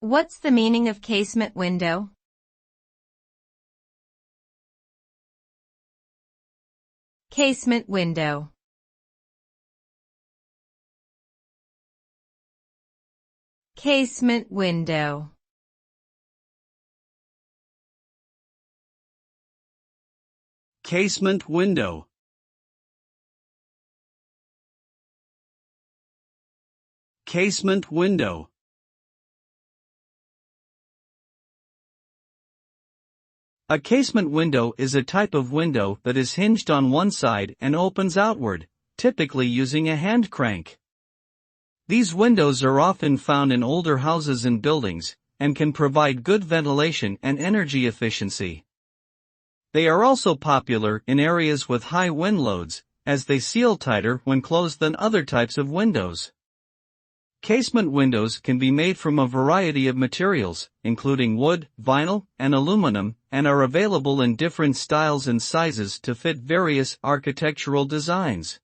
What's the meaning of casement window? Casement window. Casement window. Casement window. Casement window. A casement window is a type of window that is hinged on one side and opens outward, typically using a hand crank. These windows are often found in older houses and buildings, and can provide good ventilation and energy efficiency. They are also popular in areas with high wind loads, as they seal tighter when closed than other types of windows. Casement windows can be made from a variety of materials, including wood, vinyl, and aluminum, and are available in different styles and sizes to fit various architectural designs.